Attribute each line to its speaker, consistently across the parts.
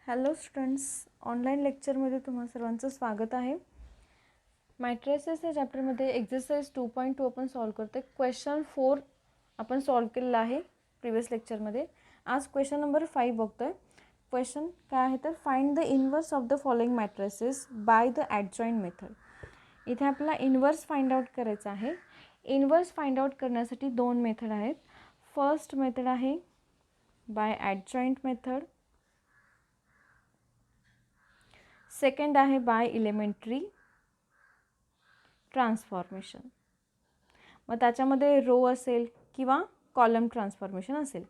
Speaker 1: Hello students, online लेक्चरमध्ये तुम्हा सर्वांचं स्वागत आहे. मॅट्रिसेस या चॅप्टरमध्ये एक्झरसाइज 2.2 आपण सॉल्व करतो. क्वेश्चन 4 आपण सॉल्व केलेला आहे प्रिवियस लेक्चरमध्ये. आज क्वेश्चन नंबर 5 बघतोय. क्वेश्चन काय आहे तर find the inverse of the following matrices by the adjoint method. इथे आपल्याला इन्व्हर्स फाइंड आउट करायचं आहे. इन्व्हर्स फाइंड आउट करण्यासाठी दोन मेथड आहेत. फर्स्ट मेथड आहे बाय ॲडजॉईंट मेथड, सेकंड आहे बाय इलेमेंटरी ट्रान्सफॉर्मेशन. मग त्याच्यामध्ये रो असेल किंवा कॉलम ट्रान्सफॉर्मेशन असेल.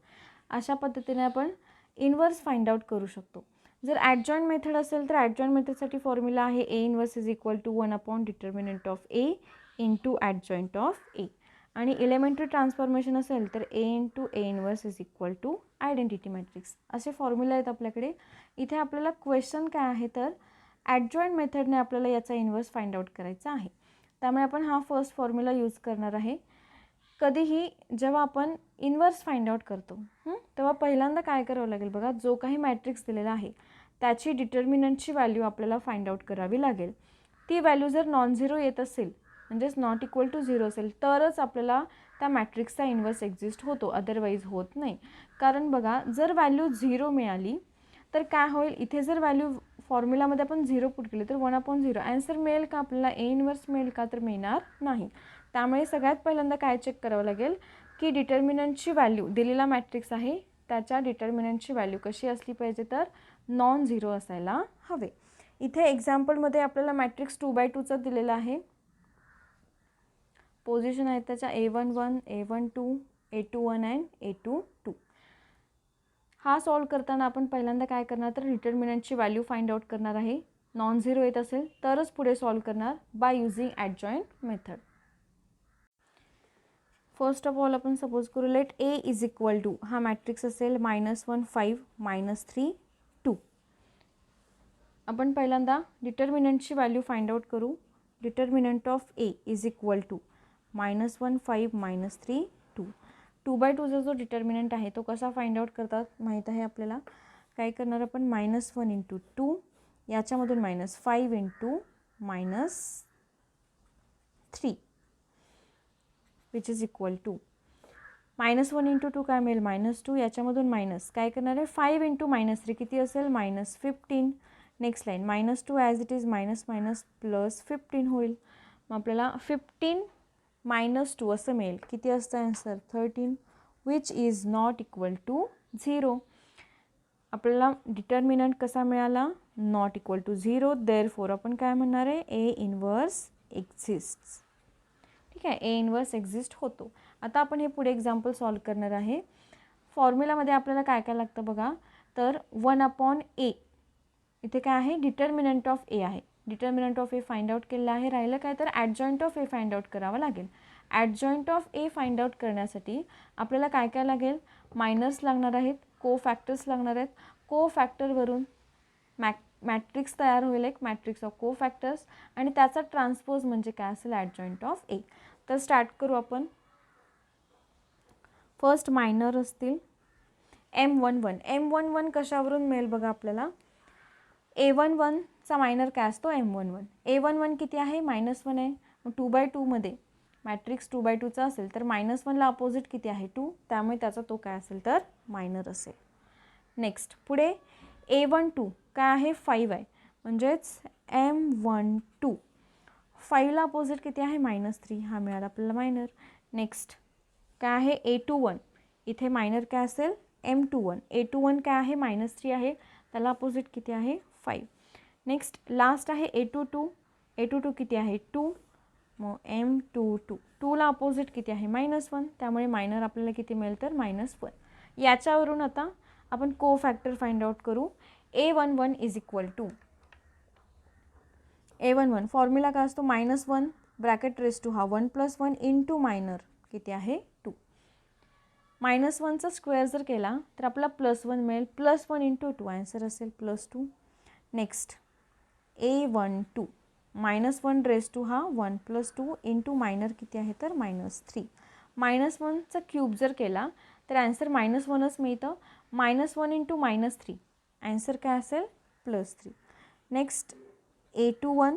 Speaker 1: अशा पद्धतीने आपण इन्व्हर्स फाइंड आउट करू शकतो. जर ॲडजॉईंट मेथड असेल तर ॲडजॉईंट मेथडसाठी फॉर्म्युला आहे A inverse is equal to 1 determinant of A into adjoint of A. आणि इलेमेंटरी ट्रान्सफॉर्मेशन असेल तर A into A inverse is equal to identity matrix. असे फॉर्म्युला आहेत आपल्याकडे. इथे आपल्याला क्वेश्चन काय आहे तर ॲडजॉईंट मेथडने आपल्याला याचा इन्व्हर्स फाइंड आउट करायचा आहे. त्यामुळे आपण हा फर्स्ट फॉर्म्युला यूज करणार आहे. कधीही जेव्हा आपण इन्व्हर्स फाइंड आउट करतो तेव्हा पहिल्यांदा काय करावं लागेल बघा, जो काही मॅट्रिक्स दिलेला आहे त्याची डिटर्मिनंटची व्हॅल्यू आपल्याला फाइंड आउट करावी लागेल. ती व्हॅल्यू जर नॉन झिरो येत असेल म्हणजेच नॉट इक्वल टू झिरो असेल तरच आपल्याला त्या मॅट्रिक्सचा इन्व्हर्स एक्झिस्ट होतो, अदरवाईज होत नाही. कारण बघा, जर व्हॅल्यू झिरो मिळाली तर काय होईल, इथे जर व्हॅल्यू फॉर्म्युलामध्ये आपण झिरो पुट केली तर 1/0 आन्सर मिळेल का आपल्याला, ए इन्व्हर्स मिळेल का, तर मिळणार नाही. त्यामुळे सगळ्यात पहिल्यांदा काय चेक करावं लागेल की डिटर्मिनंटची व्हॅल्यू दिलेला मॅट्रिक्स आहे त्याच्या डिटर्मिनंटची व्हॅल्यू कशी असली पाहिजे तर नॉन झिरो असायला हवे. इथे एक्झाम्पलमध्ये आपल्याला मॅट्रिक्स 2/2चा दिलेला आहे. पोझिशन आहे त्याच्या A11, A12, A21 and A22. हा सॉल्व करताना आपण पहिल्यांदा काय करणार तर डिटर्मिनंटची व्हॅल्यू फाइंड आउट करणार आहे. नॉन झिरो येत असेल तरच पुढे सॉल्व करणार by using adjoint method. First of all आपण सपोज करू let A is equal to, हा मॅट्रिक्स असेल -1 5 -3 2. आपण पहिल्यांदा डिटर्मिनंटची व्हॅल्यू फाइंड आउट करू. Determinant of A is equal to -1 5 -3 2. 2/2चा जो डिटर्मिनंट आहे तो कसा फाइंड आउट करतात माहीत आहे आपल्याला. काय करणार आपण, -1 इंटू 2, याच्यामधून -5 into -3 which is equal to -1 into 2 काय मिळेल -2, याच्यामधून मायनस काय करणार आहे 5 इंटू -3 किती असेल -15. Next line -2 as it is minus minus plus 15 होईल. मग आपल्याला 15 -2 असं मिळेल. किती असतं answer 13 which is not equal to 0. आपल्याला डिटर्मिनंट कसा मिळाला, नॉट इक्वल टू 0. देअरफॉर आपण काय म्हणणार आहे, ए इन्व्हर्स एक्झिस्ट. ठीक आहे, ए इन्व्हर्स एक्झिस्ट होतो. आता आपण हे पुढे एक्झाम्पल सॉल्व करणार आहे. फॉर्म्युलामध्ये आपल्याला काय काय लागतं बघा, तर 1/a इथे काय आहे, डिटर्मिनंट ऑफ ए आहे. Determinant of A find out केलेलं आहे. राहिलं काय तर adjoint of A find out करावं लागेल. Adjoint of A find out करण्यासाठी आपल्याला काय काय लागेल, मायनर्स लागणार आहेत, को फॅक्टर्स लागणार आहेत. को फॅक्टरवरून मॅट्रिक्स तयार होईल, एक मॅट्रिक्स ऑफ को फॅक्टर्स, आणि त्याचा ट्रान्सपोज म्हणजे काय असेल ॲडजॉईंट ऑफ ए. तर स्टार्ट करू आपण. फर्स्ट मायनर असतील M11 कशावरून मिळेल बघा आपल्याला, A11चा मायनर काय असतो M11. A11 किती आहे -1 आहे. मग 2/2मध्ये मॅट्रिक्स 2/2चा असेल तर -1ला अपोजिट किती आहे 2, त्यामुळे त्याचा तो काय असेल तर मायनर असेल. नेक्स्ट पुढे A12 काय आहे 5 आहे, म्हणजेच M12 5ला अपोजिट किती आहे -3, हा मिळाला आपल्याला मायनर. नेक्स्ट काय आहे A21, इथे मायनर काय असेल M21. A21 काय आहे -3 आहे, त्याला अपोजिट किती आहे 5. नेक्स्ट लास्ट आहे A22 किती आहे 2, मग M22 2ला अपोजिट किती आहे -1, त्यामुळे मायनर आपल्याला किती मिळेल तर -1. याच्यावरून आता आपण को फॅक्टर फाइंड आउट करू. A11 is equal to A11 formula काय असतो, -1 ब्रॅकेट रेस टू हा 1 + 1 इंटू मायनर किती आहे 2. -1चा स्क्वेअर जर केला तर आपल्याला +1 मिळेल. +1 इंटू 2 आन्सर असेल +2. नेक्स्ट A12 -1 रेस टू हा 1 + 2 इंटू मायनर किती आहे तर -3. -1चा क्यूब जर केला तर आन्सर -1च मिळतं. -1 इंटू -3 ॲन्सर काय असेल +3. Next A21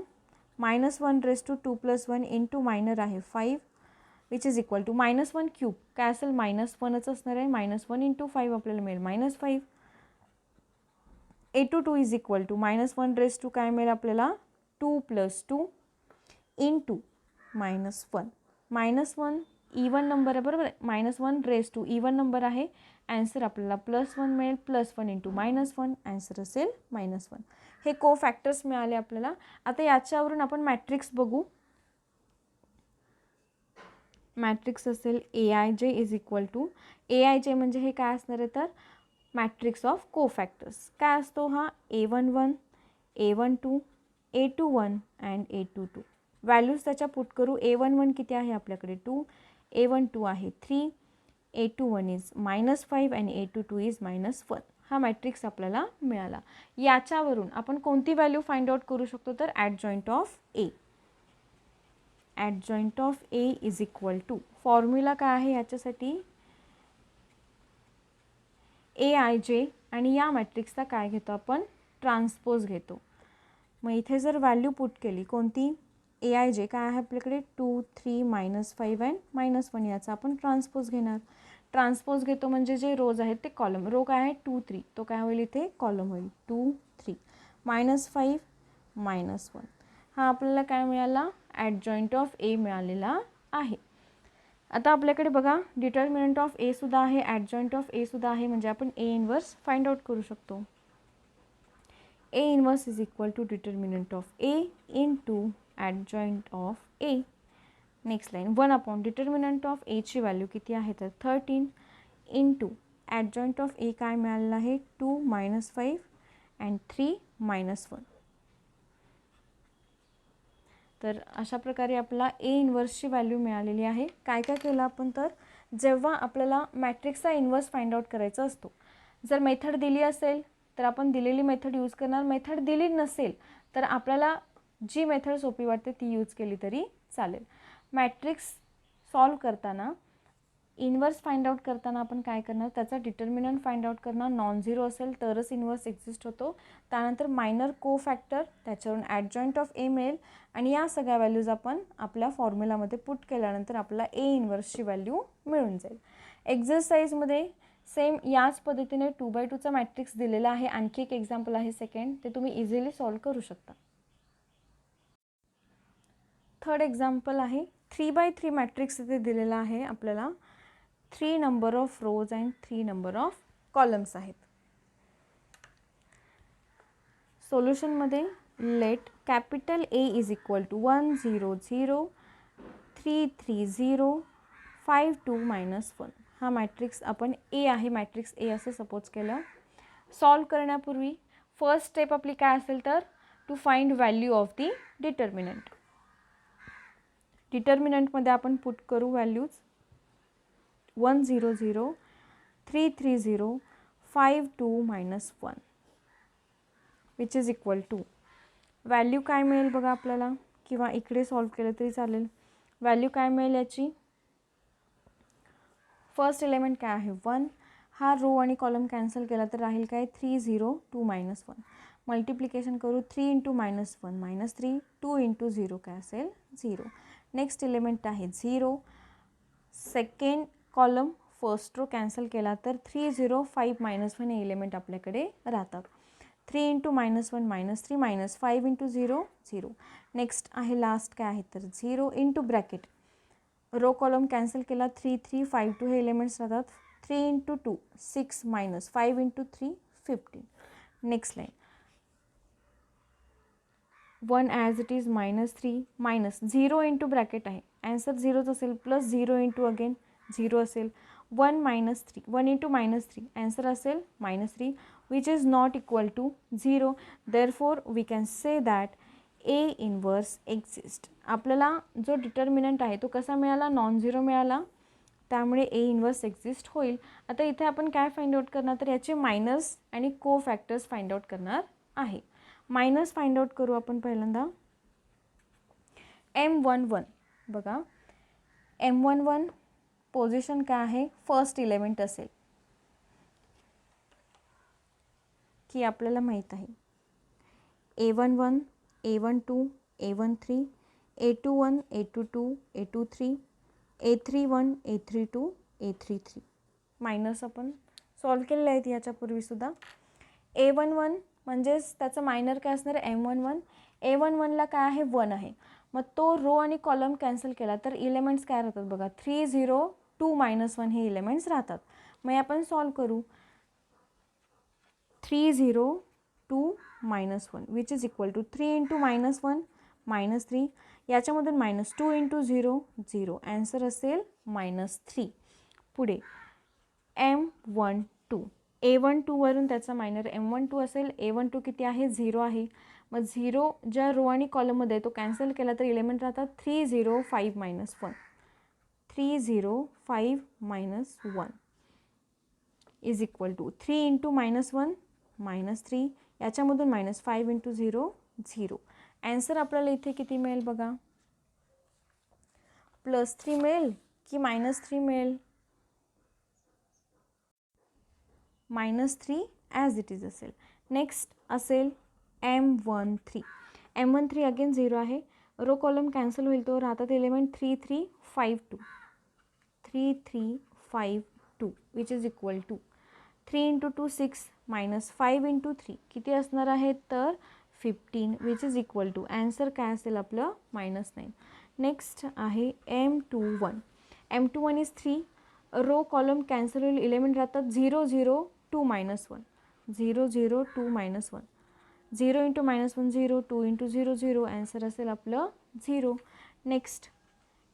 Speaker 1: -1 raise to 2 + 1 into minor आहे 5 which is equal to -1 cube काय असेल -1च असणार आहे. -1 इंटू 5 आपल्याला मिळेल -5. A22 is equal to -1 raise to काय मिळेल आपल्याला 2 + 2 इंटू -1. -1 इवन नंबर आहे बरोबर. -1 रेज टू इवन नंबर आहे. ॲन्सर आपल्याला +1 मिळेल. +1 इंटू -1 ॲन्सर असेल -1. हे को फॅक्टर्स मिळाले आपल्याला. आता याच्यावरून आपण मॅट्रिक्स बघू. मॅट्रिक्स असेल AIJ is equal to AIJ म्हणजे हे काय असणार आहे तर मॅट्रिक्स ऑफ को फॅक्टर्स. काय असतो हा A11 A12 A21 and A22. Values त्याच्या पुट करू. A11 किती आहे आपल्याकडे 2, A12 आहे 3, A21 इज -5 आणि A22 इज -1. हा मॅट्रिक्स आपल्याला मिळाला. याच्यावरून आपण कोणती व्हॅल्यू फाइंड आउट करू शकतो तर adjoint of A. Adjoint of A is equal to formula काय आहे याच्यासाठी AIJ आणि या मॅट्रिक्सचा काय घेतो आपण ट्रान्सपोज घेतो. मग इथे जर व्हॅल्यू पुट केली कोणती AIJ काय आहे आपल्याकडे 2 3 -5 अँड -1 याचा आपण ट्रान्सपोज घेणार. ट्रान्सपोज घेतो म्हणजे जे रोज आहेत ते कॉलम. रो काय आहे 2 3 तो काय होईल इथे कॉलम होईल 2 3 -5 -1. हा आपल्याला काय मिळाला ॲडजॉइंट ऑफ A मिळालेला आहे. आता आपल्याकडे बघा डिटर्मिनंट ऑफ A सुद्धा आहे ॲडजॉइंट ऑफ A सुद्धा आहे म्हणजे आपण A इन्व्हर्स फाइंड आउट करू शकतो. A inverse is equal to determinant of A into adjoint of A. Next line 1 determinant of A ची व्हॅल्यू किती आहे तर 13 इंटू ॲडजॉइंट ऑफ A काय मिळालेलं आहे 2 -5 अँड 3 -1. तर अशा प्रकारे आपला A इन्व्हर्सची व्हॅल्यू मिळालेली आहे. काय काय केलं आपण तर जेव्हा आपल्याला मॅट्रिक्सचा इन्व्हर्स फाइंड आउट करायचा असतो जर मेथड दिली असेल तर आपण दिलेली मेथड यूज करणार. मेथड दिली नसेल तर आपल्याला जी मेथड सोपी वाटते ती यूज केली तरी चालेल. मॅट्रिक्स सॉल्व करताना इन्व्हर्स फाइंड आउट करताना आपण काय करणार त्याचा डिटर्मिनंट फाइंड आउट करणार. नॉन झिरो असेल तरच इन्व्हर्स एक्झिस्ट होतो. त्यानंतर मायनर को फॅक्टर त्याच्यावरून ॲडजॉइंट ऑफ A मिळेल आणि या सगळ्या व्हॅल्यूज आपण आपल्या फॉर्म्युलामध्ये पुट केल्यानंतर आपल्याला A इन्व्हर्सची व्हॅल्यू मिळून जाईल. एक्झरसाइजमध्ये सेम याच पद्धतीने 2x2चा मॅट्रिक्स दिलेला आहे. आणखी एक एक्झाम्पल आहे सेकंड ते तुम्ही इझिली सॉल्व करू शकता. थर्ड एक्झाम्पल आहे 3x3 मॅट्रिक्स इथे दिलेला आहे आपल्याला. 3 number of rows and 3 number of columns आहेत. सोल्युशनमध्ये let capital A is equal to 1 0 0 3 3 0 5 2 -1. हा मॅट्रिक्स आपण A आहे मॅट्रिक्स A असं सपोज केलं. सॉल्व करण्यापूर्वी फर्स्ट स्टेप आपली काय असेल तर to find value of the determinant. डिटर्मिनंटमध्ये आपण पुट करू values 1 0 0 3 3 0 5 2 -1 which is equal to value काय मिळेल बघा आपल्याला किंवा इकडे सॉल्व केलं तरी चालेल. व्हॅल्यू काय मिळेल याची फर्स्ट एलिमेंट काय आहे 1. हा रो आणि कॉलम कॅन्सल केला तर राहील काय 3 0 2 -1. मल्टिप्लिकेशन करू 3 इंटू -1 -3 2 इंटू 0 काय असेल 0. नेक्स्ट एलिमेंट आहे 0. Second column first row cancel केला तर 3 0 5 -1 हे एलिमेंट आपल्याकडे राहतात. 3 इंटू -1 -3 -5 इंटू 0 0. नेक्स्ट आहे लास्ट काय आहे तर 0 into bracket row column cancel केला 3 3 5 2 हे एलिमेंट्स राहतात. 3 into 2 6 -5 into 3 15. Next line 1 as it is -3 -0 into bracket आहे ॲन्सर 0च असेल प्लस 0 इंटू अगेन 0 असेल 1 -3 1 इंटू -3 ॲन्सर असेल -3 which is not equal to 0. Therefore we can say that A inverse exist. आपल्याला जो डिटर्मिनंट आहे तो कसा मिळाला नॉन झिरो मिळाला त्यामुळे A इन्व्हर्स एक्झिस्ट होईल. आता इथे आपण काय फाइंड आउट करणार तर याचे मायनस आणि को फॅक्टर्स फाइंड आउट करणार आहे. मायनस फाइंड आउट करू आपण पहिल्यांदा. M11 बघा M11 पोझिशन काय आहे फर्स्ट एलिमेंट असेल की आपल्याला माहीत आहे A11, A12, A13, A21, A22, A23, A31, A32, A33 minus आपण सॉल्व केलेले आहेत याच्यापूर्वीसुद्धा. A11 म्हणजेच त्याचं मायनर काय असणार आहे M11. A11ला काय आहे 1 आहे. मग तो रो आणि कॉलम कॅन्सल केला तर इलेमेंट्स काय राहतात बघा 3 0 2 -1 हे इलेमेंट्स राहतात. मग आपण सॉल्व करू 3 0 2 -1 which is equal to 3 into -1 -3 याच्यामधून -2 इंटू 0 0 ॲन्सर असेल -3. पुढे M12 A12 वरून त्याचा मायनर M12 असेल. A12 किती आहे 0 आहे. मग 0 ज्या रो आणि कॉलममध्ये तो कॅन्सल केला तर इलेमेंट राहतात 3 0 5 -1 3 0 5 -1 इज इक्वल टू 3 इंटू -1 -3 याच्यामधून -5 इंटू 0 0 ॲन्सर आपल्याला इथे किती मिळेल बघा +3 मिळेल की -3 मिळेल -3 ॲज इट इज असेल. नेक्स्ट असेल M13. M13 अगेन 0 आहे. रो कॉलम कॅन्सल होईल तो राहतात element 3 3 5 2 3 3 5 2 which is equal to 3 into 2 6 -5 into 3 किती असणार आहे तर 15 which is equal to answer काय असेल आपलं -9. नेक्स्ट आहे M21. M21 is 3. Row column cancel होईल इलेमेंट राहतात 0 0 2 -1 0 0 2 -1 0 इंटू -1 0 2 इंटू 0 0 ॲन्सर असेल आपलं 0. Next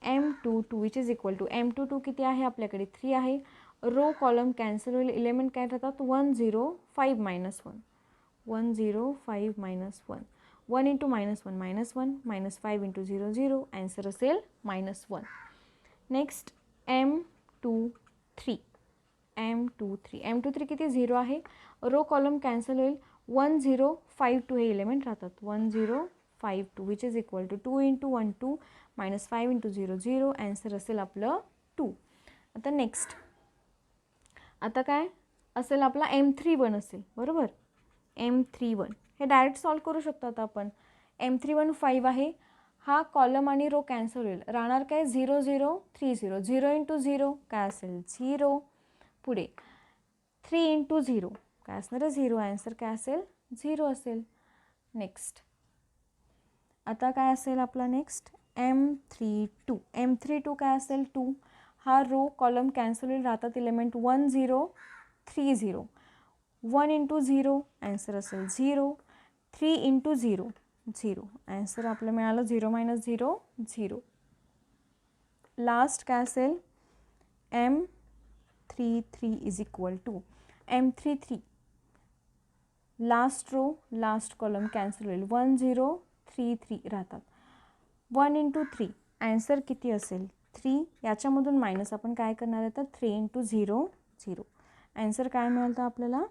Speaker 1: M22 which is equal to M22 किती आहे आपल्याकडे 3 आहे. रो कॉलम कॅन्सल होईल इलेमेंट काय राहतात 1 0 5 -1 1 0 5 -1 1 इंटू -1 -1 -5 इंटू 0 0 ॲन्सर असेल -1. नेक्स्ट M23 M23 किती 0 आहे. रो कॉलम कॅन्सल होईल 1 0 5 2 हे एलिमेंट राहतात 1 0 5 2 which is equal to 2 into 1 2 -5 into 0 0 answer असेल आपलं 2. आता नेक्स्ट आता काय असेल आपला M31 असेल बरोबर. M31 हे डायरेक्ट सॉल्व करू शकतो आता आपण. M31 5 आहे. हा कॉलम आणि रो कॅन्सल होईल राहणार काय 0 0 3 0 0 इंटू 0 काय असेल 0. पुढे 3 इंटू 0 काय असणार आहे 0 ॲन्सर काय असेल 0 असेल. नेक्स्ट आता काय असेल आपला नेक्स्ट M32 काय असेल 2. हा रो कॉलम कॅन्सल होईल राहतात इलेमेंट 1 0 3 0 1 इंटू 0 ॲन्सर असेल 0 3 इंटू 0 0 ॲन्सर आपलं मिळालं 0 -0 0. लास्ट काय असेल M33 is equal to M33 last row last column cancel होईल 1 0 3 3 राहतात 1 इंटू 3 ॲन्सर किती असेल 3 याच्यामधून मायनस आपण काय करणार आहे तर 3 इंटू 0 0 ॲन्सर काय मिळतं आपल्याला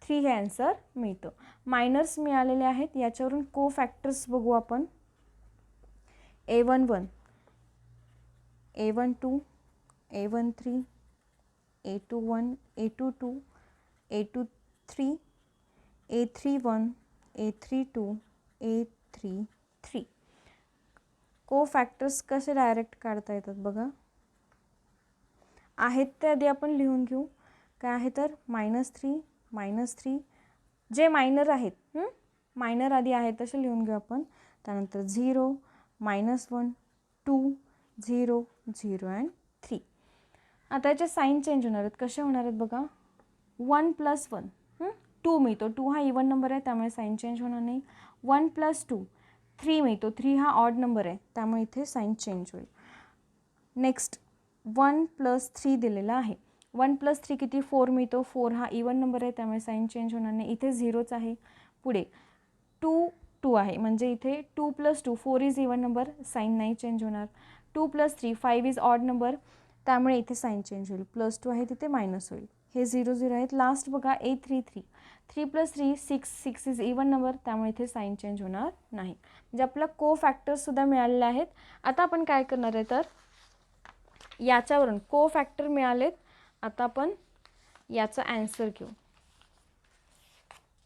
Speaker 1: 3 हे ॲन्सर मिळतं. मायनर्स मिळालेले आहेत याच्यावरून को फॅक्टर्स बघू आपण. A11 A12 A13 A21 A22 A23 A31 A32 A33 को फॅक्टर्स कसे डायरेक्ट काढता येतात बघा. आहेत ते आधी आपण लिहून घेऊ. काय आहे तर -3 जे मायनर आहेत मायनर आधी आहेत तसे लिहून घेऊ आपण. त्यानंतर 0 -1 2 0 0 अँड 3. आता याचे साईन चेंज होणार आहेत. कसे होणार आहेत बघा 1 + 1 2 मिळतो. 2 हा इवन नंबर आहे त्यामुळे साईन चेंज होणार नाही. 1 + 2 3 मिळतो. 3 हा ऑड नंबर आहे त्यामुळे इथे साईन चेंज होईल. नेक्स्ट 1 + 3 दिलेला आहे. 1 + 3 किती 4 मिळतो. 4 हा इवन नंबर आहे त्यामुळे साईन चेंज होणार नाही. इथे 0च आहे. पुढे 2 आहे म्हणजे इथे 2 + 2 4 इज इवन नंबर साईन नाही चेंज होणार. 2 + 3 5 इज ऑड नंबर त्यामुळे इथे साईन चेंज होईल. +2 आहे तिथे मायनस होईल. हे 0 0 आहेत. लास्ट बघा A33 3 + 3 6 6 इज इवन नंबर त्यामुळे इथे साईन चेंज होणार नाही. म्हणजे आपला को फॅक्टर्ससुद्धा मिळालेले आहेत. आता आपण काय करणार आहे तर याच्यावरून को फॅक्टर मिळालेत. आता आपण याचा ॲन्सर घेऊ.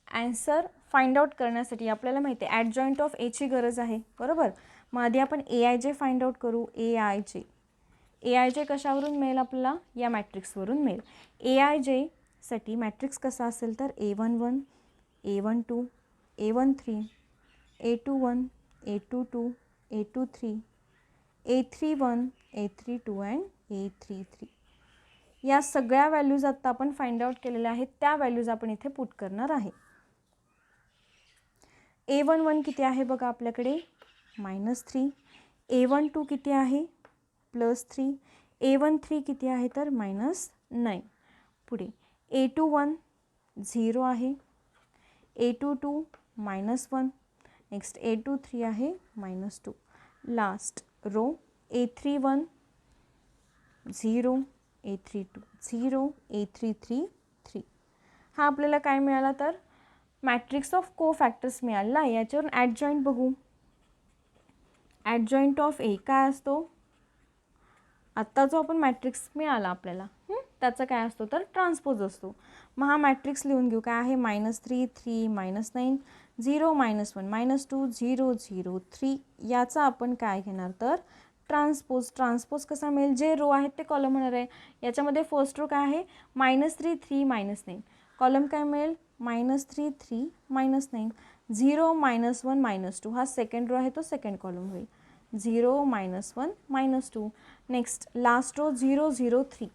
Speaker 1: ॲन्सर फाइंड आउट करण्यासाठी आपल्याला माहिती आहे ॲडजॉईंट ऑफ एची गरज आहे, बरोबर. मग आधी आपण AIJ फाइंड आउट करू. AIJ कशावरून मिळेल आपल्याला? या मॅट्रिक्सवरून मिळेल. AIJसाठी मॅट्रिक्स कसा असेल तर A11, A12, A13, A21, A22, A23, A31, A32 and A33. या सगळ्या व्हॅल्यूज आत्ता आपण फाइंड आउट केलेल्या आहेत, त्या व्हॅल्यूज आपण इथे पुट करणार आहे. A11 किती आहे बघा आपल्याकडे? -3. A12 किती आहे? +3. A13 किती आहे तर -9. पुढे A21 0 आहे. A22 -1. नेक्स्ट A23 आहे -2. Last row A31 0, A32 0, A33 3. हा आपल्याला काय मिळाला तर मॅट्रिक्स ऑफ कोफॅक्टर्स मिळाला. याच्यावरून ॲडजॉईंट बघू. ॲडजॉईंट ऑफ ए काय असतो? आत्ता जो आपण मॅट्रिक्स मिळाला आपल्याला त्याचा काय असतो तर ट्रान्सपोज असतो. मग हा मॅट्रिक्स लिहून घेऊ. काय आहे? -3, 3, -9, 0, -1, -2, 0, 0, 3. याचा आपण काय घेणार तर ट्रान्सपोज. ट्रान्सपोज कसा मिळेल? जे रो आहेत ते कॉलम होणार आहे. याच्यामध्ये फर्स्ट रो काय आहे? -3, 3, -9. कॉलम काय मिळेल? -3, 3, -9. 0, -1, -2. हा सेकंड रो आहे, तो सेकंड कॉलम होईल. 0, -1, -2. Next last row 0, 0, 3.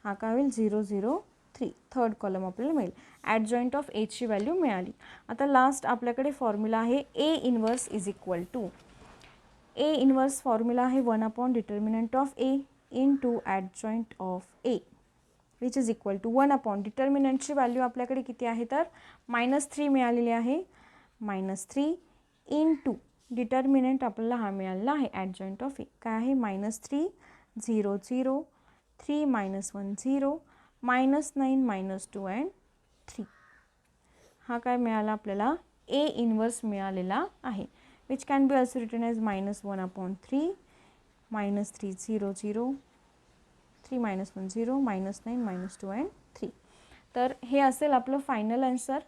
Speaker 1: हा काय होईल? 0, 0, 3. थर्ड कॉलम आपल्याला मिळेल. ॲडजॉईंट ऑफ एची व्हॅल्यू मिळाली. आता लास्ट आपल्याकडे फॉर्म्युला आहे A inverse is equal to. A inverse formula आहे 1 determinant of A into adjoint of A which is equal to 1 डिटर्मिनंटची व्हॅल्यू आपल्याकडे किती आहे तर -3 मिळालेली आहे. -3 इंटू डिटर्मिनंट आपल्याला हा मिळालेला आहे ॲडजॉईंट ऑफ ए. काय आहे? -3 0 0 3 -1 0 -9 -2 अँड 3. हा काय मिळाला आपल्याला? A इन्व्हर्स मिळालेला आहे. Which can be also written as -1/3 -3 0 0 3 -1 0 -9 -2 and 3. तर हे असेल आपलं final answer.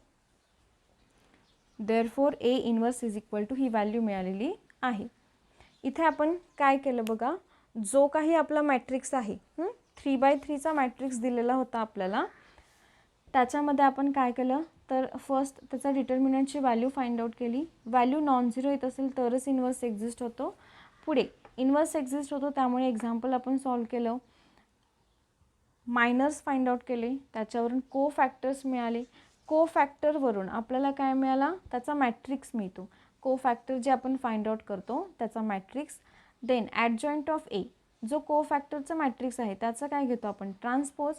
Speaker 1: Therefore A inverse is equal to ही व्हॅल्यू मिळालेली आहे. इथे आपण काय केलं बघा, जो काही आपला मॅट्रिक्स आहे 3×3चा मॅट्रिक्स दिलेला होता आपल्याला, त्याच्यामध्ये आपण काय केलं तर फर्स्ट त्याचा डिटर्मिनंटची व्हॅल्यू फाइंड आउट केली. व्हॅल्यू नॉन झिरो येत असेल तरच इन्व्हर्स एक्झिस्ट होतो. पुढे इन्व्हर्स एक्झिस्ट होतो, त्यामुळे एक्झाम्पल आपण सॉल्व केलं. मायनर्स फाइंड आउट केले, त्याच्यावरून को फॅक्टर्स मिळाले. को फॅक्टरवरून आपल्याला काय मिळाला? त्याचा मॅट्रिक्स मिळतो. को फॅक्टर जे आपण फाइंड आउट करतो त्याचा मॅट्रिक्स. देन ॲडजॉईंट ऑफ ए, जो को फॅक्टरचा मॅट्रिक्स आहे त्याचं काय घेतो आपण? ट्रान्सपोज.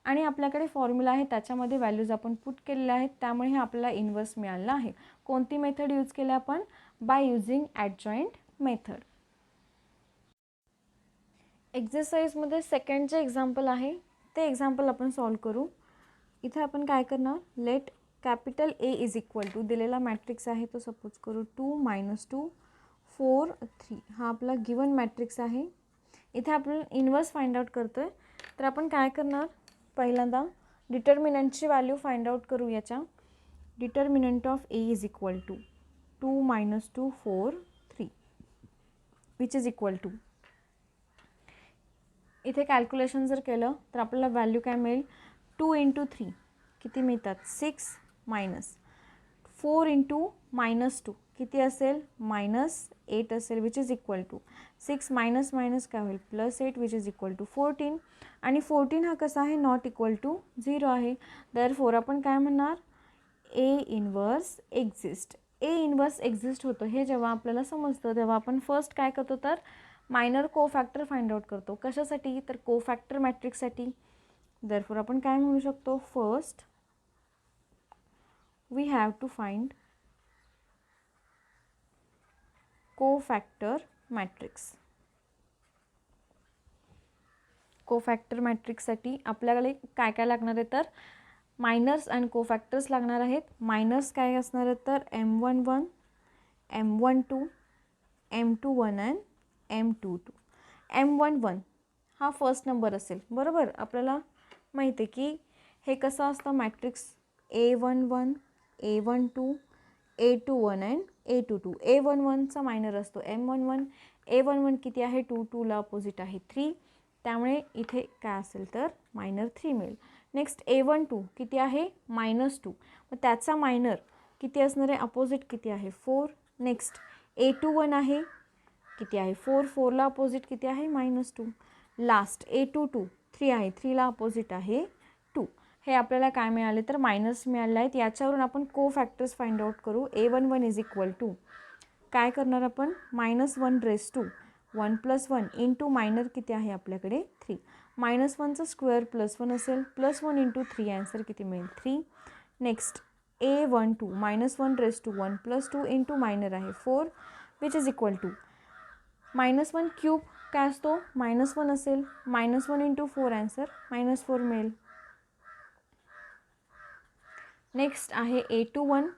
Speaker 1: आणि आपल्याकडे फॉर्म्युला आहे, त्याच्यामध्ये व्हॅल्यूज आपण पुट केलेल्या आहेत, त्यामुळे हे आपल्याला इन्व्हर्स मिळालेला आहे. कोणती मेथड यूज केली आपण? By using adjoint method. एक्झरसाइजमध्ये सेकंड जे एक्झाम्पल आहे ते एक्झाम्पल आपण सॉल्व करू. इथे आपण काय करणार? Let capital A is equal to दिलेला मॅट्रिक्स आहे तो सपोज करू 2 -2 4 3. हा आपला गिवन मॅट्रिक्स आहे. इथे आपण इन्व्हर्स फाइंड आउट करतो आहे, तर आपण काय करणार? पहिल्यांदा डिटर्मिनंटची व्हॅल्यू फाइंड आउट करू. याच्या determinant of A is equal to 2 -2 4 3 which is equal to. इथे कॅल्क्युलेशन जर केलं तर आपल्याला व्हॅल्यू काय मिळेल? 2 × 3 किती मिळतात? 6 मायनस 4 × -2 किती असेल? -8 असेल which is equal to 6 minus minus काय होईल? +8 विच इज इक्वल टू 14. आणि 14 हा कसा आहे? नॉट इक्वल टू 0 आहे. देअरफॉर आपण काय म्हणणार? A inverse exist. A inverse exist होतं हे जेव्हा आपल्याला समजतं तेव्हा आपण फर्स्ट काय करतो तर मायनर कोफॅक्टर फाइंड आउट करतो. कशासाठी? तर कोफॅक्टर मॅट्रिक्ससाठी. देअरफॉर आपण काय म्हणू शकतो? First we have to find cofactor matrix. Cofactor मॅट्रिक्ससाठी आपल्याकडे काय काय लागणार आहे तर मायनर्स अँड कोफॅक्टर्स लागणार आहेत. मायनर्स काय असणार आहेत तर M11, M12, M21 and M22. M11 हा फर्स्ट नंबर असेल, बरोबर. आपल्याला माहिती आहे की हे कसं असतं matrix A11 A12 A21 and A22. A11चा minor असतो M11. A11 किती आहे 22ला अपोजिट आहे 3, त्यामुळे इथे काय असेल तर -3 मिळेल. नेक्स्ट A12 किती आहे -2, मग त्याचा मायनर किती असणार आहे अपोजिट किती आहे 4. नेक्स्ट A21 आहे किती आहे 4, 4ला अपोजिट किती आहे -2. लास्ट A22 3 आहे, 3ला अपोजिट आहे 2. हे आपल्याला काय मिळाले तर मायनस मिळाले आहेत. याच्यावरून आपण को फॅक्टर्स फाइंड आउट करू. A11 इज इक्वल टू काय करणार आपण -1 रेस टू 1 + 1 इंटू मायनर किती आहे आपल्याकडे 3. -1चा स्क्वेअर +1 असेल, +1 इंटू 3 आन्सर किती मिळेल 3. Next A12 -1 raise to 1 + 2 into minor आहे 4 which is equal to -1 cube काय असतो -1 असेल, -1 इंटू 4 आन्सर -4 मिळेल. नेक्स्ट आहे A21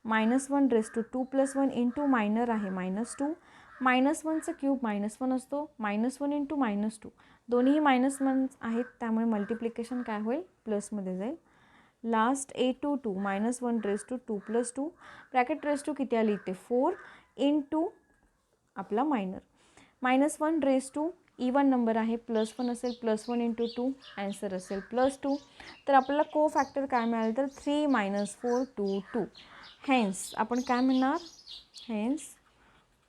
Speaker 1: -1 raise to 2 + 1 into minor आहे -2. -1चा क्यूब -1 असतो, -1 इंटू -2 दोन्ही -1 आहेत, त्यामुळे मल्टिप्लिकेशन काय होईल प्लसमध्ये जाईल. Last A22 -1 raise to 2 + 2 bracket raise to किती आली इथे 4 इंटू आपला minor -1 raise to even number आहे +1 असेल, +1 इंटू 2 आन्सर असेल +2. तर आपल्याला को फॅक्टर काय मिळालं तर 3 - 4 2 2. हेन्स आपण काय म्हणणार हेन्स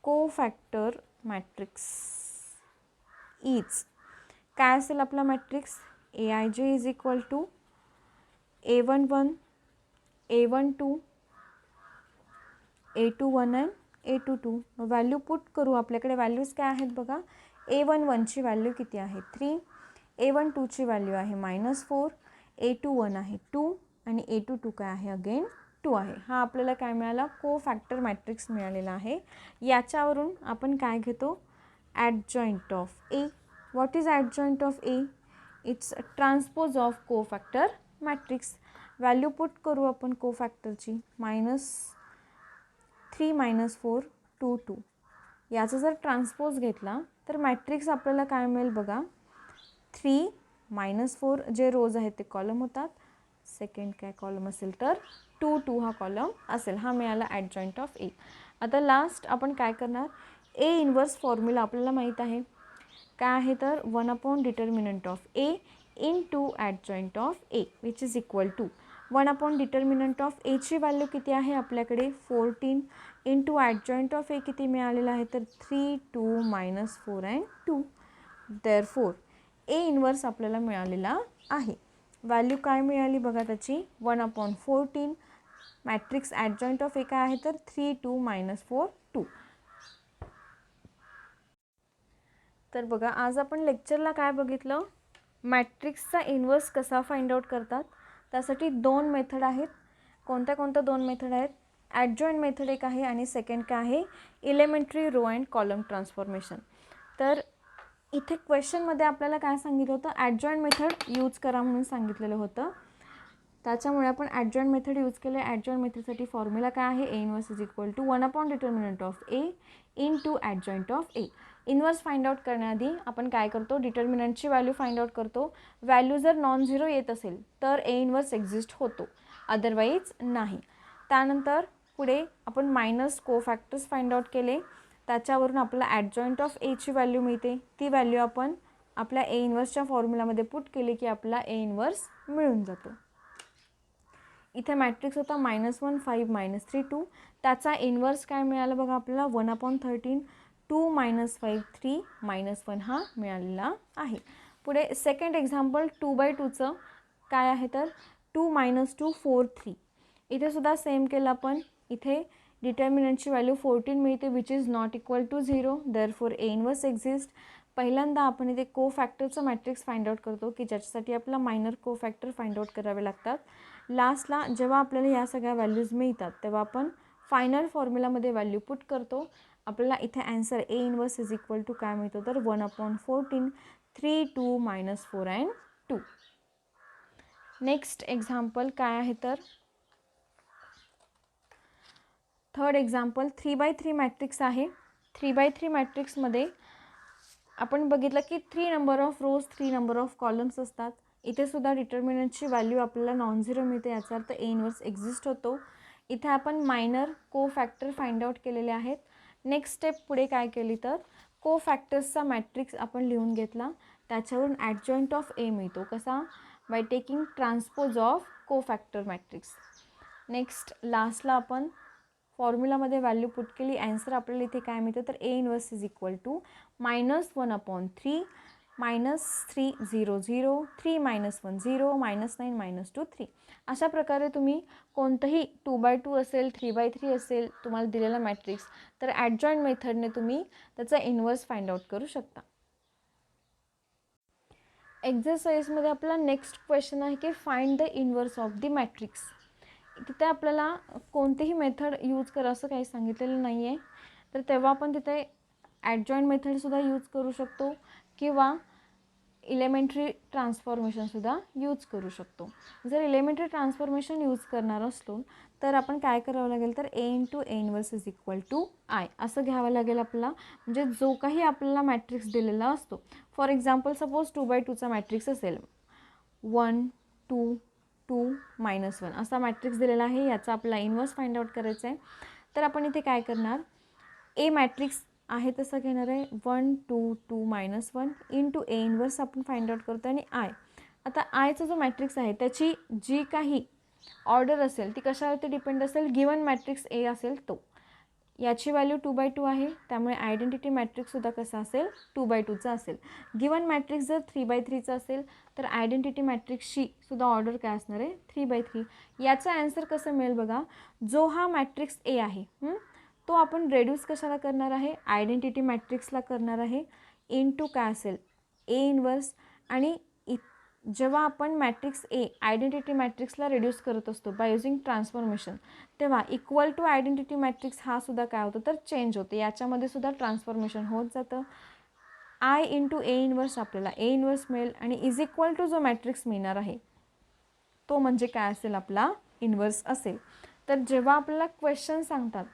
Speaker 1: को फॅक्टर मॅट्रिक्स इज काय असेल आपला matrix AIJ is equal to A11 A12 A21 and A22. Value put करू. आपल्याकडे व्हॅल्यूज काय आहेत बघा. A11ची व्हॅल्यू किती आहे 3, A12ची व्हॅल्यू आहे -4, A21 आहे 2 आणि A22 काय आहे अगेन 2 आहे. हा आपल्याला काय मिळाला को फॅक्टर मॅट्रिक्स मिळालेला आहे. याच्यावरून आपण काय घेतो adjoint of A. What is adjoint of A? It's transpose of cofactor matrix. Value put करू आपण को फॅक्टरची -3 - 4 2 2. याचा जर ट्रान्सपोज घेतला तर मॅट्रिक्स आपल्याला काय मिळेल बघा 3 - 4 जे रोज आहेत ते कॉलम होतात, सेकंड काय कॉलम असेल तर 2 2 हा कॉलम असेल. हा मिळाला ॲडजॉइंट ऑफ A. आता लास्ट आपण काय करणार A इन्व्हर्स फॉर्म्युला आपल्याला माहीत आहे काय आहे तर one by determinant of A into adjoint of A which is equal to one by determinant of Aची व्हॅल्यू किती आहे आपल्याकडे 14 इंटू ॲडजॉइंट ऑफ A किती मिळालेला आहे तर 3 2 - 4 अँड 2. देअरफोर A इन्व्हर्स आपल्याला मिळालेला आहे. व्हॅल्यू काय मिळाली बघा त्याची 1/14. मॅट्रिक्स ॲडजॉइंट ऑफ A काय आहे तर 3 2 - 4 2. तर बघा आज आपण लेक्चरला काय बघितलं मॅट्रिक्सचा इन्व्हर्स कसा फाइंड आउट करतात. त्यासाठी 2 मेथड आहेत. कोणत्या 2 मेथड आहेत ॲडजॉइंट मेथड एक आहे आणि सेकंड काय आहे elementary row and column transformation. तर इथे क्वेश्चनमध्ये आपल्याला काय सांगितलं होतं ॲडजॉइंट मेथड यूज करा म्हणून सांगितलेलं होतं. त्याच्यामुळे आपण ॲडजॉइंट मेथड यूज केले. ॲडजॉइंट मेथडसाठी फॉर्म्युला काय आहे A inverse is equal to one by determinant of A into adjoint of A. Inverse find out करण्याआधी आपण काय करतो डिटर्मिनंटची व्हॅल्यू फाइंड आउट करतो. व्हॅल्यू जर नॉन झिरो येत असेल तर A इन्व्हर्स एक्झिस्ट होतो, अदरवाईज नाही. त्यानंतर पुढे आपण मायनस को फॅक्टर्स फाइंड आउट केले. त्याच्यावरून आपल्याला ॲडजॉइंट ऑफ Aची व्हॅल्यू मिळते. ती व्हॅल्यू आपण आपल्या A इन्व्हर्सच्या फॉर्म्युलामध्ये पुट केली की आपला A इन्व्हर्स मिळून जातो. इथे मॅट्रिक्स होता -1 5 -3 2. त्याचा इन्व्हर्स काय मिळालं बघा आपल्याला 1/13 2 - 5 3 -1 हा मिळालेला आहे. पुढे सेकंड एक्झाम्पल 2/2चं काय आहे तर 2 - 2 4 3. इथे सुद्धा सेम केलं आपण. इथे डिटर्मिनंटची व्हॅल्यू 14 मिळते which is not equal to 0. Therefore A inverse exist. पहिल्यांदा आपण इथे को फॅक्टरचं मॅट्रिक्स फाइंड आउट करतो की ज्याच्यासाठी आपला मायनर को फॅक्टर फाइंड आउट करावे लागतात. लास्टला जेव्हा आपल्याला या सगळ्या व्हॅल्यूज मिळतात तेव्हा आपण फायनल फॉर्म्युलामध्ये व्हॅल्यू पुट करतो. आपल्याला इथे answer A inverse is equal to काय मिळतो तर 1/14 3 2 - 4 अँड 2. नेक्स्ट एक्झाम्पल काय आहे तर थर्ड एक्झाम्पल 3/3 मॅट्रिक्स आहे. 3/3 मॅट्रिक्समध्ये आपण बघितलं की 3 number of rose 3 number of columns असतात. इथे सुद्धा डिटर्मिनंटची व्हॅल्यू आपल्याला नॉन झिरो मिळते, याचा अर्थ A इन्व्हर्स एक्झिस्ट होतो. इथे आपण मायनर को फॅक्टर फाइंड आउट केलेले आहेत. नेक्स्ट स्टेप पुढे काय केली तर को फॅक्टर्सचा मॅट्रिक्स आपण लिहून घेतला, त्याच्यावरून ॲडजॉइंट ऑफ ए मिळतो. कसा? By taking transpose of cofactor matrix. Next लास्टला आपण फॉर्म्युलामध्ये व्हॅल्यू पुट केली, ॲन्सर आपल्याला इथे काय मिळतं तर A inverse is equal to -1/3 -3 0 0 3 -1 0 -9 -2 3. अशा प्रकारे तुम्ही कोणतंही 2/2 असेल 3/3 असेल तुम्हाला दिलेला मॅट्रिक्स तर ॲडजॉइंट मेथडने तुम्ही त्याचा इन्व्हर्स फाइंड आउट करू शकता. एक्झरसाइजमध्ये आपला नेक्स्ट क्वेश्चन आहे की find the inverse of the matrix. तिथे आपल्याला कोणतीही मेथड यूज करा असं काही सांगितलेलं नाही आहे, तर तेव्हा आपण तिथे ॲडजॉइंट मेथडसुद्धा यूज करू शकतो किंवा इलेमेंटरी ट्रान्सफॉर्मेशनसुद्धा यूज करू शकतो. जर इलेमेंटरी ट्रान्सफॉर्मेशन यूज करणार असलो तर आपण काय करावं लागेल तर A into A inverse is equal to I असं घ्यावं लागेल आपल्याला. म्हणजे जो काही आपल्याला मॅट्रिक्स दिलेला असतो, फॉर एक्झाम्पल सपोज 2/2चा मॅट्रिक्स असेल 1 2 2 -1 असा मॅट्रिक्स दिलेला आहे, याचा आपला इन्व्हर्स फाइंड आउट करायचा आहे. तर आपण इथे काय करणार, ए मॅट्रिक्स आहे तसं घेणार आहे 1 2 2 -1 इंटू ए इन्व्हर्स आपण फाइंड आउट करतो आणि आय. आता आयचा जो मॅट्रिक्स आहे त्याची जी काही ऑर्डर असेल ती कशावरती डिपेंड असेल, गिवन मॅट्रिक्स ए असेल तो. याची व्हॅल्यू 2/2 आहे, त्यामुळे आयडेंटिटी मॅट्रिक्ससुद्धा कसा असेल 2/2चा असेल. गिवन मॅट्रिक्स जर 3/3चा असेल तर आयडेंटिटी मॅट्रिक्सची सुद्धा ऑर्डर काय असणार आहे 3/3. याचा ॲन्सर कसं मिळेल बघा, जो हा मॅट्रिक्स ए आहे तो आपण रेड्यूस कशाला करणार आहे, आयडेंटिटी मॅट्रिक्सला करणार आहे, इंटू काय असेल ए इन्व्हर्स. आणि जेव्हा आपण मॅट्रिक्स ए आयडेंटिटी मॅट्रिक्सला रिड्यूस करत असतो बाय युझिंग ट्रान्सफॉर्मेशन, तेव्हा इक्वल टू आयडेंटिटी मॅट्रिक्स हा सुद्धा काय होतं तर चेंज होते, याच्यामध्ये सुद्धा ट्रान्सफॉर्मेशन होत जातं. आय इंटू ए इन्व्हर्स आपल्याला ए इन्व्हर्स मिळेल आणि इज इक्वल टू जो मॅट्रिक्स मिळणार आहे तो म्हणजे काय असेल आपला इन्व्हर्स असेल. तर जेव्हा आपल्याला क्वेश्चन सांगतात,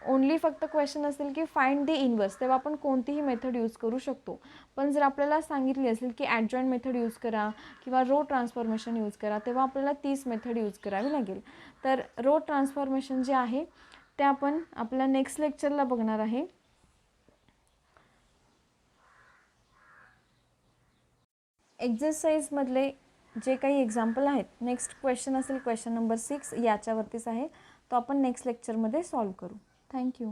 Speaker 1: ओनली फक्त क्वेश्चन असेल की फाइंड द इन्व्हर्स, तेव्हा आपण कोणतीही मेथड यूज करू शकतो. पण जर आपल्याला सांगितली असेल की ॲडजॉइंट मेथड यूज करा किंवा रो ट्रान्सफॉर्मेशन यूज करा, तेव्हा आपल्याला तीच मेथड यूज करावी लागेल. तर रो ट्रान्सफॉर्मेशन जे आहे ते आपण आपल्या नेक्स्ट लेक्चरला बघणार आहे. एक्झरसाइजमधले जे काही एक्झाम्पल आहेत, नेक्स्ट क्वेश्चन असेल क्वेश्चन नंबर 6 याच्यावरतीच आहे, तो आपण नेक्स्ट लेक्चरमध्ये सॉल्व करू. थँक्यू.